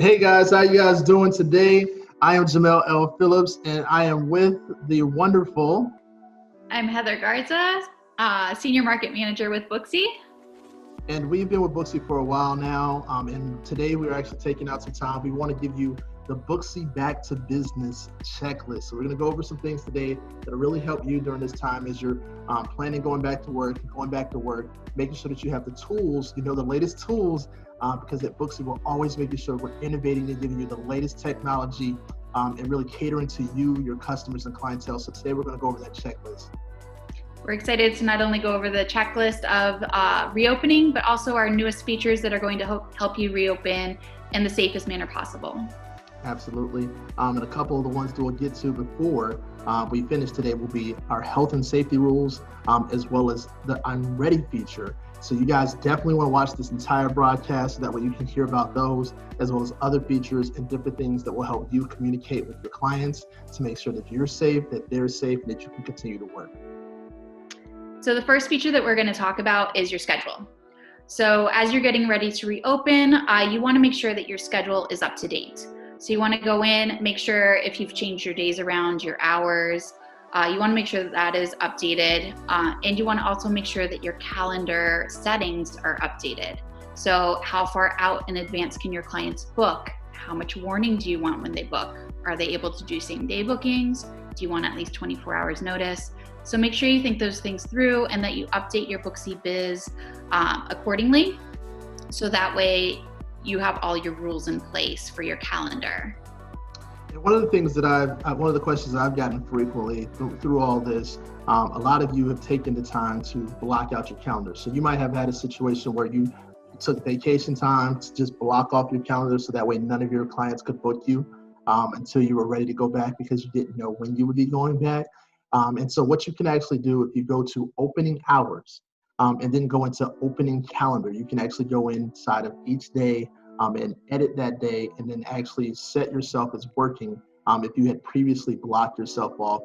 Hey guys, how you guys doing today? I am Jamel L. Phillips, and I am with the wonderful. I'm Heather Garza, Senior Market Manager with Booksy. And we've been with Booksy for a while now. And today we're actually taking out some time. We want to give you the Booksy Back to Business checklist. So we're going to go over some things today that'll really help you during this time as you're planning going back to work, making sure that you have the tools, the latest tools, because at Booksy we're always making sure we're innovating and giving you the latest technology and really catering to you, your customers, and clientele. So today we're going to go over that checklist. We're excited to not only go over the checklist of reopening, but also our newest features that are going to help you reopen in the safest manner possible. Absolutely. And a couple of the ones that we'll get to before we finish today will be our health and safety rules, as well as the I'm Ready feature. So you guys definitely want to watch this entire broadcast so that way you can hear about those, as well as other features and different things that will help you communicate with your clients to make sure that you're safe, that they're safe, and that you can continue to work. So the first feature that we're going to talk about is your schedule. So as you're getting ready to reopen, you want to make sure that your schedule is up to date. So you want to go in, make sure if you've changed your days around, your hours, you want to make sure that that is updated. And you want to also make sure that your calendar settings are updated. So how far out in advance can your clients book? How much warning do you want when they book? Are they able to do same day bookings? Do you want at least 24 hours notice? So make sure you think those things through and that you update your Booksy Biz accordingly. So that way you have all your rules in place for your calendar. And one of the things that one of the questions I've gotten frequently through all this, a lot of you have taken the time to block out your calendar. So you might have had a situation where you took vacation time to just block off your calendar so that way none of your clients could book you until you were ready to go back because you didn't know when you would be going back. And so what you can actually do if you go to opening hours and then go into opening calendar, you can actually go inside of each day and edit that day and then actually set yourself as working if you had previously blocked yourself off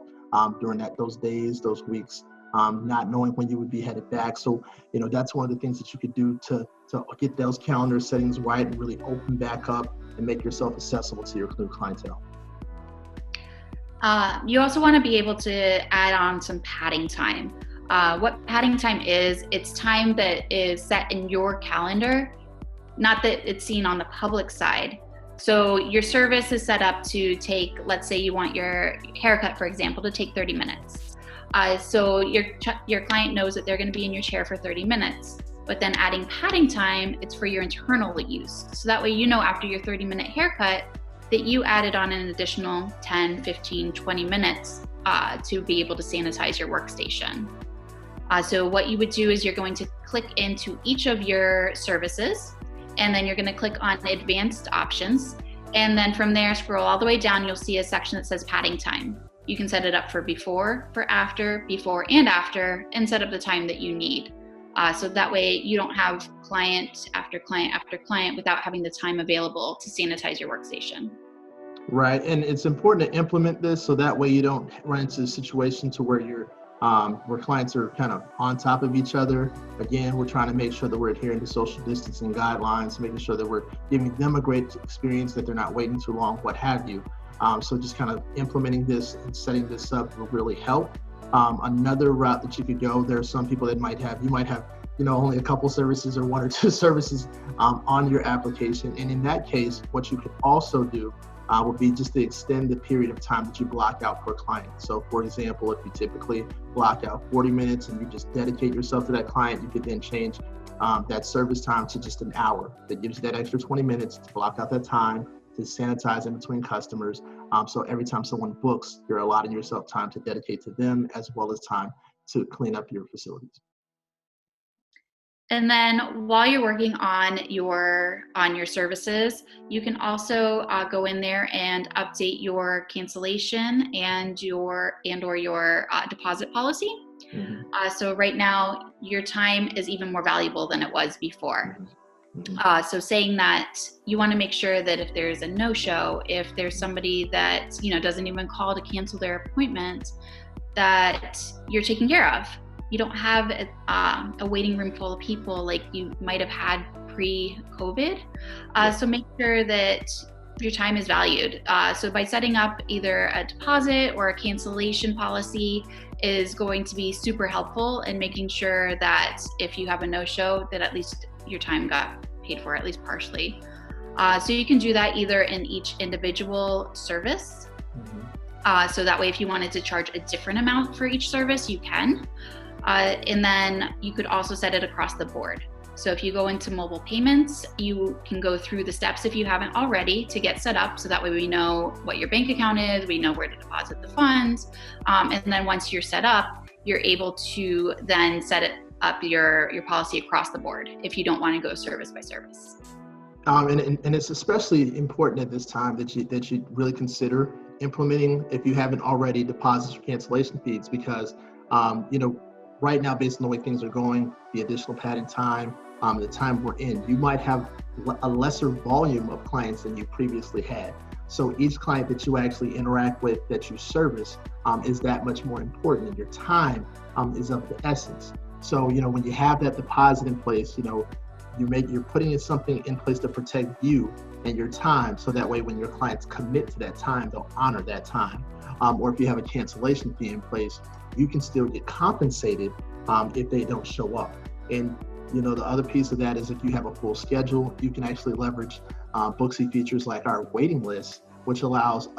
during those days, those weeks, not knowing when you would be headed back. So, that's one of the things that you could do to get those calendar settings right and really open back up and make yourself accessible to your new clientele. You also want to be able to add on some padding time. What padding time is, it's time that is set in your calendar, not that it's seen on the public side. So your service is set up to take, let's say you want your haircut, for example, to take 30 minutes. So your client knows that they're going to be in your chair for 30 minutes. But then adding padding time, it's for your internal use. So that way after your 30-minute haircut, that you added on an additional 10, 15, 20 minutes to be able to sanitize your workstation. So what you would do is you're going to click into each of your services, and then you're going to click on advanced options. And then from there, scroll all the way down, you'll see a section that says padding time. You can set it up for before, for after, before and after, and set up the time that you need. So that way you don't have client after client after client without having the time available to sanitize your workstation. Right, and it's important to implement this so that way you don't run into a situation to where where clients are kind of on top of each other. Again, we're trying to make sure that we're adhering to social distancing guidelines, making sure that we're giving them a great experience, that they're not waiting too long, what have you. So just kind of implementing this and setting this up will really help. Another route that you could go, there are some people that you might have only a couple services or one or two services on your application. And in that case, what you could also do would be just to extend the period of time that you block out for a client. So for example, if you typically block out 40 minutes and you just dedicate yourself to that client, you could then change that service time to just an hour. That gives you that extra 20 minutes to block out that time to sanitize in between customers. So every time someone books, you're allotting yourself time to dedicate to them as well as time to clean up your facilities. And then while you're working on your services, you can also go in there and update your cancellation and your deposit policy. Mm-hmm. So right now, your time is even more valuable than it was before. Mm-hmm. So saying that you want to make sure that if there's a no-show, if there's somebody that doesn't even call to cancel their appointment, that you're taken care of. You don't have a waiting room full of people like you might have had pre-COVID. So make sure that your time is valued. So by setting up either a deposit or a cancellation policy is going to be super helpful in making sure that if you have a no-show, that at least your time got paid for, at least partially. So you can do that either in each individual service. So that way, if you wanted to charge a different amount for each service, you can. And then you could also set it across the board. So if you go into mobile payments, you can go through the steps if you haven't already to get set up. So that way we know what your bank account is, we know where to deposit the funds. And then once you're set up, you're able to then set it up your policy across the board if you don't want to go service by service. And it's especially important at this time that you really consider implementing, if you haven't already, deposits or cancellation fees, because right now, based on the way things are going, the additional padding time, the time we're in, you might have a lesser volume of clients than you previously had. So each client that you actually interact with, that you service, is that much more important, and your time is of the essence. So when you have that deposit in place, you're putting in something in place to protect you and your time, so that way when your clients commit to that time, they'll honor that time. Or if you have a cancellation fee in place, you can still get compensated if they don't show up. And the other piece of that is, if you have a full schedule, you can actually leverage Booksy features like our waiting list, which allows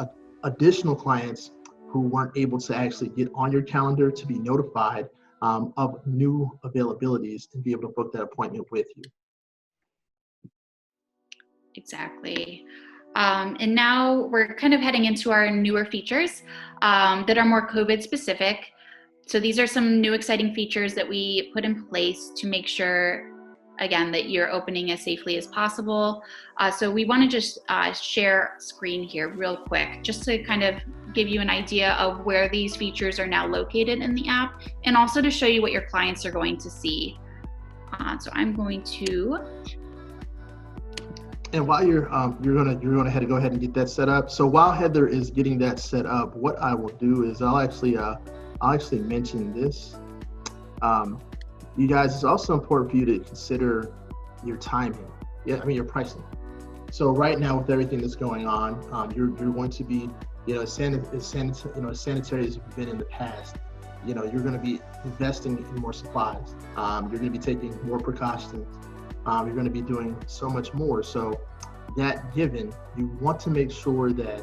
additional clients who weren't able to actually get on your calendar to be notified of new availabilities and be able to book that appointment with you. Exactly. And now we're kind of heading into our newer features that are more COVID specific. So these are some new exciting features that we put in place to make sure, again, that you're opening as safely as possible. So we want to just share screen here real quick, just to kind of give you an idea of where these features are now located in the app, and also to show you what your clients are going to see. So I'm going to. And while you're gonna have to go ahead and get that set up. So while Heather is getting that set up, what I will do is I'll actually mention this. You guys, it's also important for you to consider your timing. Your pricing. So right now, with everything that's going on, you're going to be, as sanitary as you've been in the past. You're going to be investing in more supplies. You're going to be taking more precautions. You're going to be doing so much more. So that given, you want to make sure that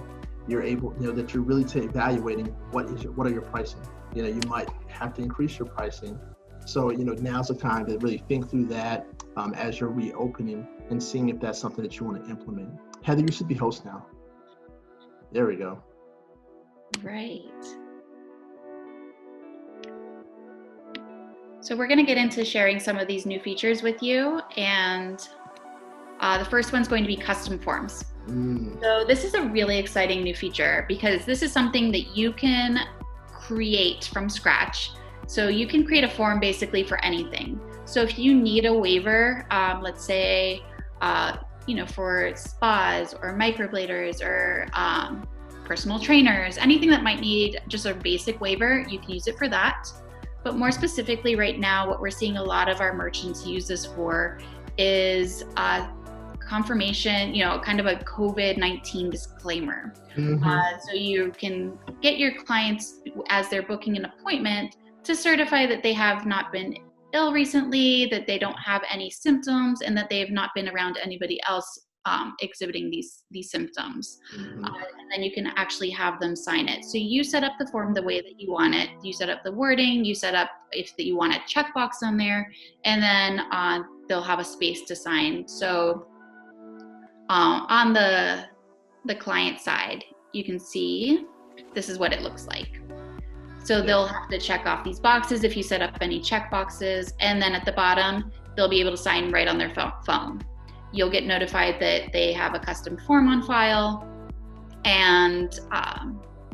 you're able, that you're really evaluating what are your pricing. You might have to increase your pricing. So, now's the time to really think through that as you're reopening and seeing if that's something that you want to implement. Heather, you should be host now. There we go. Right. So we're going to get into sharing some of these new features with you. And the first one's going to be custom forms. So this is a really exciting new feature, because this is something that you can create from scratch. So you can create a form basically for anything. So if you need a waiver, let's say, for spas or microbladers or personal trainers, anything that might need just a basic waiver, you can use it for that. But more specifically right now, what we're seeing a lot of our merchants use this for is confirmation, kind of a COVID-19 disclaimer. So you can get your clients, as they're booking an appointment, to certify that they have not been ill recently, that they don't have any symptoms, and that they have not been around anybody else exhibiting these symptoms. And then you can actually have them sign it. So you set up the form the way that you want it. You set up the wording, you set up if you want a checkbox on there, and then they'll have a space to sign. So on the client side, you can see this is what it looks like. So they'll have to check off these boxes if you set up any check boxes, and then at the bottom, they'll be able to sign right on their phone. You'll get notified that they have a custom form on file, and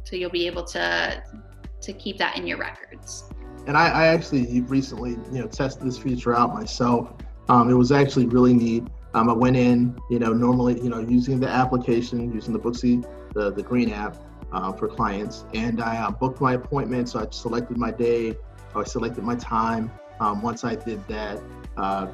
so you'll be able to keep that in your records. And I actually recently, tested this feature out myself. It was actually really neat. I went in, normally, using the application, using the Booksy, the green app for clients, and I booked my appointment. So I selected my day, I selected my time. Once I did that,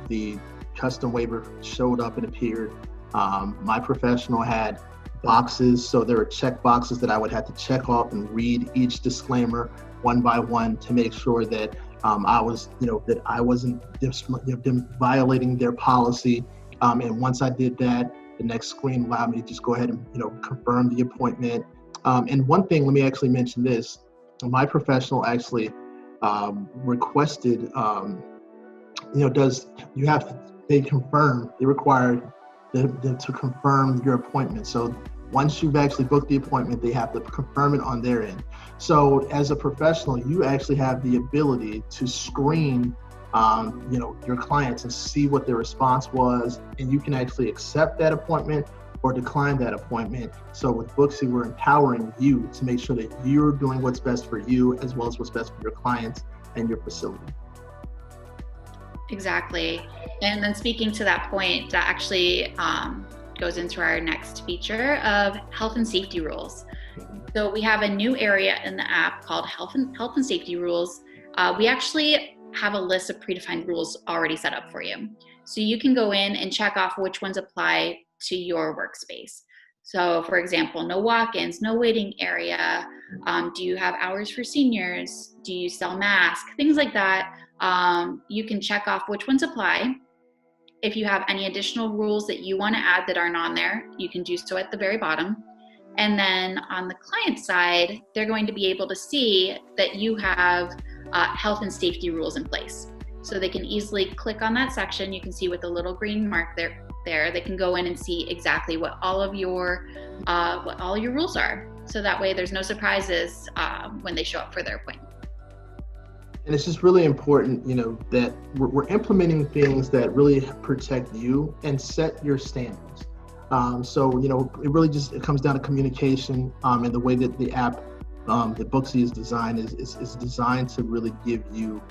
the custom waiver showed up and appeared. My professional had boxes, so there were check boxes that I would have to check off and read each disclaimer one by one to make sure that I was, that I wasn't violating their policy. And once I did that, the next screen allowed me to just go ahead and, confirm the appointment. And one thing, let me actually mention this. My professional actually requested, they required them to confirm your appointment. So once you've actually booked the appointment, they have to confirm it on their end. So as a professional, you actually have the ability to screen your clients and see what their response was, and you can actually accept that appointment or decline that appointment. So with Booksy, we're empowering you to make sure that you're doing what's best for you as well as what's best for your clients and your facility. Exactly. And then speaking to that point, that actually goes into our next feature of health and safety rules. So we have a new area in the app called health and safety rules. We actually have a list of predefined rules already set up for you. So you can go in and check off which ones apply to your workspace. So for example, no walk-ins, no waiting area. Do you have hours for seniors? Do you sell masks? Things like that. You can check off which ones apply. If you have any additional rules that you want to add that aren't on there, you can do so at the very bottom. And then on the client side, they're going to be able to see that you have health and safety rules in place. So they can easily click on that section. You can see with the little green mark there, they can go in and see exactly what all your rules are. So that way there's no surprises when they show up for their appointment. And it's just really important, that we're implementing things that really protect you and set your standards. So, it really it comes down to communication, and the way that the app, that Booksy is designed is designed to really give you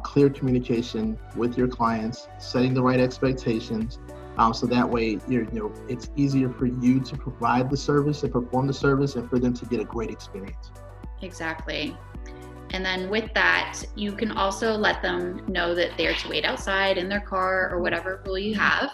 clear communication with your clients, setting the right expectations. So that way it's easier for you to provide the service and perform the service and for them to get a great experience. Exactly. And then with that, you can also let them know that they're to wait outside in their car or whatever rule you have.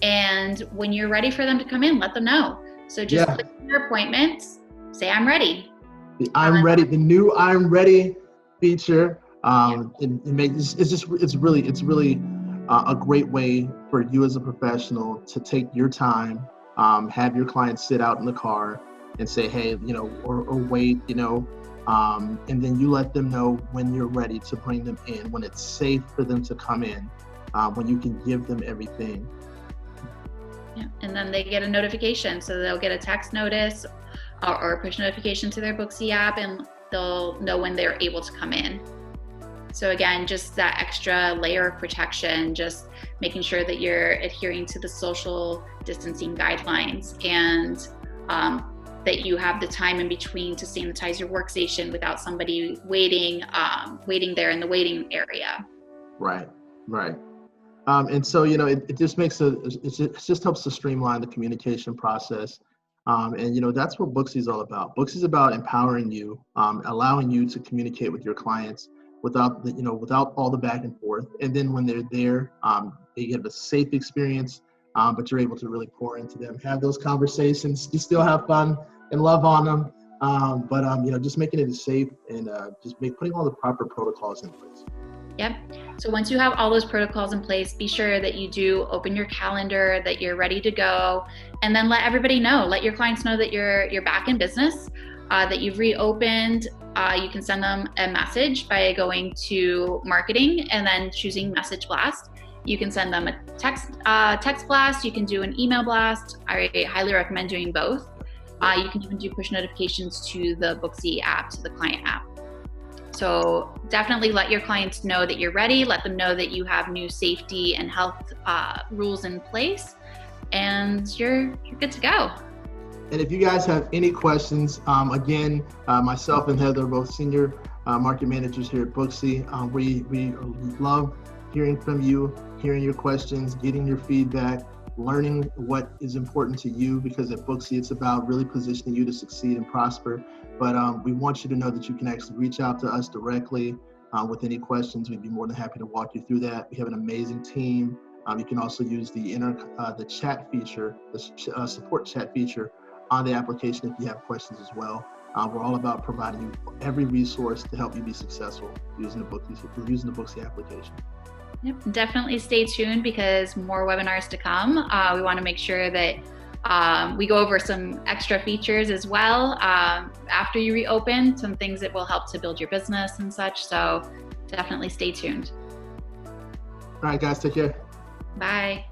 And when you're ready for them to come in, let them know. So just click on your appointments, say, I'm ready. The new I'm ready feature. It's really a great way for you as a professional to take your time, have your clients sit out in the car and say, hey, or wait, and then you let them know when you're ready to bring them in, when it's safe for them to come in, when you can give them everything. Yeah, and then they get a notification. So they'll get a text notice or a push notification to their Booksy app, and they'll know when they're able to come in. So again, just that extra layer of protection, just making sure that you're adhering to the social distancing guidelines, and that you have the time in between to sanitize your workstation without somebody waiting there in the waiting area. Right. And so, it just it just helps to streamline the communication process. And that's what Booksy is all about. Booksy is about empowering you, allowing you to communicate with your clients without all the back and forth. And then when they're there, they get a safe experience, but you're able to really pour into them, have those conversations. You still have fun and love on them, but just making it safe and putting all the proper protocols in place. Yep. So once you have all those protocols in place, be sure that you do open your calendar, that you're ready to go, and then let everybody know. Let your clients know that you're back in business, that you've reopened. You can send them a message by going to marketing and then choosing message blast. You can send them a text blast. You can do an email blast. I highly recommend doing both. You can even do push notifications to the Booksy app, to the client app. So definitely let your clients know that you're ready. Let them know that you have new safety and health rules in place, and you're good to go. And if you guys have any questions, again, myself and Heather are both senior market managers here at Booksy. We love hearing from you, hearing your questions, getting your feedback, learning what is important to you, because at Booksy, it's about really positioning you to succeed and prosper. But we want you to know that you can actually reach out to us directly with any questions. We'd be more than happy to walk you through that. We have an amazing team You can also use the chat feature, the support chat feature on the application if you have questions as well. We're all about providing you every resource to help you be successful using the Booksy application. Yep, definitely stay tuned because more webinars to come. We want to make sure that we go over some extra features as well after you reopen, some things that will help to build your business and such. So definitely stay tuned. All right, guys, take care. Bye.